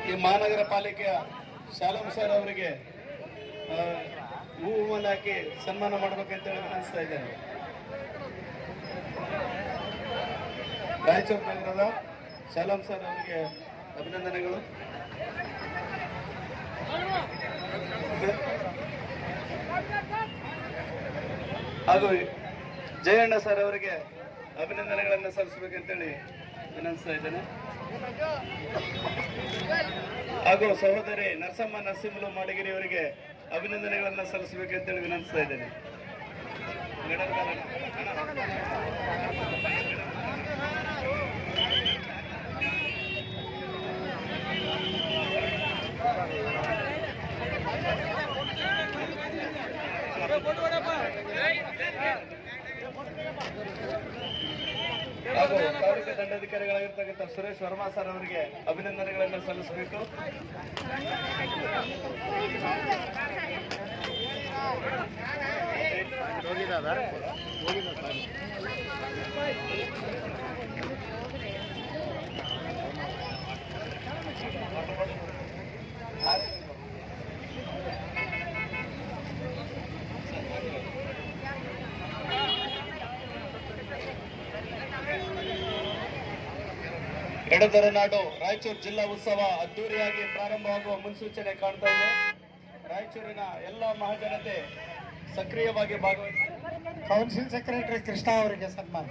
ಈ ಮಹಾನಗರ ಪಾಲಿಕೆಯ ಶಾಲಂ ಸರ್ ಅವರಿಗೆ ಹೂವನ್ನು ಹಾಕಿ ಸನ್ಮಾನ ಮಾಡಬೇಕಂತೇಳಿ ಅನಿಸ್ತಾ ಇದ್ದೇನೆ. ರಾಯಚೂರು ನಗರದ ಶಾಲಂ ಸರ್ ಅವರಿಗೆ ಅಭಿನಂದನೆಗಳು. ಹಾಗೂ ಜಯಣ್ಣ ಸರ್ ಅವರಿಗೆ ಅಭಿನಂದನೆಗಳನ್ನು ಸಲ್ಲಿಸಬೇಕಂತೇಳಿ ವಿನಂತಿಸ್ತಾ ಇದ್ದೇನೆ. ಹಾಗೂ ಸಹೋದರಿ ನರಸಮ್ಮ ನರಸಿಂಹಲು ಮಾಡಗಿರಿ ಅವರಿಗೆ ಅಭಿನಂದನೆಗಳನ್ನು ಸಲ್ಲಿಸಬೇಕಂತೇಳಿ ವಿನಂತಿಸ್ತಾ ಇದ್ದೇನೆ. ಹಾಗೂ ತಾಲೂಕು ದಂಡಾಧಿಕಾರಿಗಳಾಗಿರ್ತಕ್ಕಂಥ ಸುರೇಶ್ ವರ್ಮಾ ಸರ್ ಅವರಿಗೆ ಅಭಿನಂದನೆಗಳನ್ನು ಸಲ್ಲಿಸಬೇಕು. ಎಡದರ ನಾಡು ರಾಯಚೂರು ಜಿಲ್ಲಾ ಉತ್ಸವ ಅದ್ದೂರಿಯಾಗಿ ಪ್ರಾರಂಭವಾಗುವ ಮುನ್ಸೂಚನೆ ಕಾಣ್ತಾ ಇದೆ. ರಾಯಚೂರಿನ ಎಲ್ಲ ಮಹಾಜನತೆ ಸಕ್ರಿಯವಾಗಿ ಭಾಗವಹಿಸಿ ಕೌನ್ಸಿಲ್ ಸೆಕ್ರೆಟರಿ ಕೃಷ್ಣ ಅವರಿಗೆ ಸನ್ಮಾನ.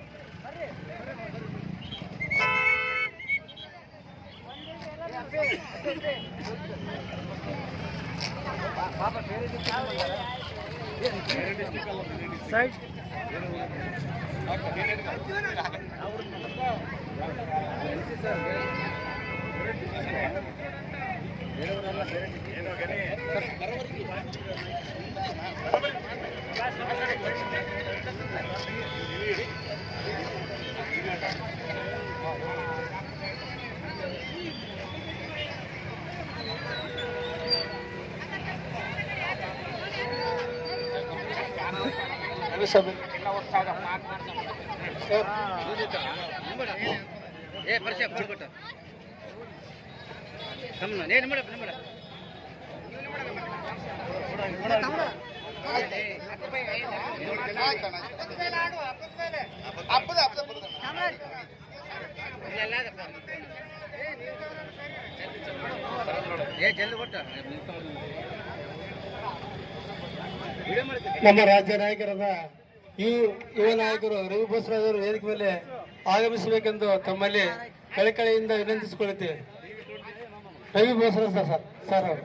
ನಮ್ಮ ರಾಜ್ಯ ನಾಯಕರಾದ ಯುವ ನಾಯಕರು ರವಿ ಬೋಸರಾಜ್ ಅವರು ವೇದಿಕೆ ಮೇಲೆ ಆಗಮಿಸಬೇಕೆಂದು ತಮ್ಮಲ್ಲಿ ಕಳಕಳಿಯಿಂದ ವಿನಂತಿಸಿಕೊಳ್ಳುತ್ತೇವೆ. ರವಿ ಬೋಸರಾಜ್ ಸರ್ ಅವರು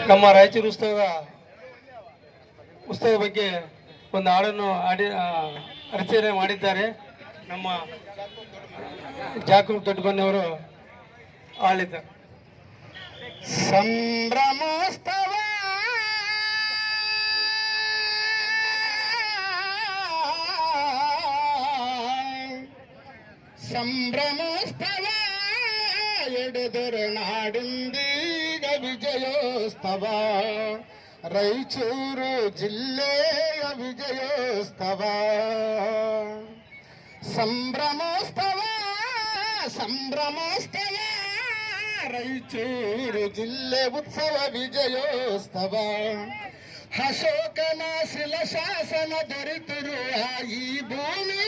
ನಮ್ಮ ರಾಯಚೂರು ಉತ್ಸವ ಬಗ್ಗೆ ಒಂದು ಹಾಡನ್ನು ರಚನೆ ಮಾಡಿದ್ದಾರೆ. ನಮ್ಮ ಜಾಕೂಬ್ ದೊಡ್ಡಬನ್ನವರು ಆಳಿದ್ದಾರೆ. ಸಂಭ್ರಮೋತ್ಸವ ಸಂಭ್ರಮೋತ್ಸವ ಎಡೆದರ ನಾಡಿಂದೀಗ ವಿಜಯೋತ್ಸವ ರಾಯಚೂರು ಜಿಲ್ಲೆಯ ವಿಜಯೋತ್ಸವ ಸಂಭ್ರಮೋತ್ಸವ ಸಂಭ್ರಮೋತ್ಸವ ರಾಯಚೂರು ಜಿಲ್ಲೆ ಉತ್ಸವ ವಿಜಯೋತ್ಸವ ಅಶೋಕನ ಶಿಲಾಶಾಸನ ದೊರೆತಿರುವ ಈ ಭೂಮಿ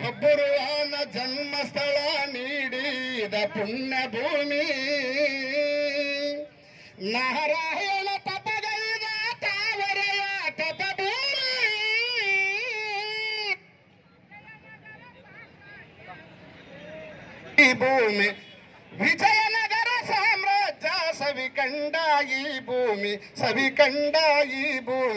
ಬಬ್ಬುರುವನ ಜನ್ಮಸ್ಥಳ ನೀಡಿದ ಪುಣ್ಯ ಭೂಮಿ ನಾರಾಯಣ ತಪಗೈದ ತಾವರೆಯ ತಪಭೂಮಿ ಈ ಭೂಮಿ ವಿಜಯನಗರ ಸಾಮ್ರಾಜ್ಯ ಸವಿಕಂಡ ಈ ಭೂಮಿ ಸವಿಕಂಡ ಈ ಭೂಮಿ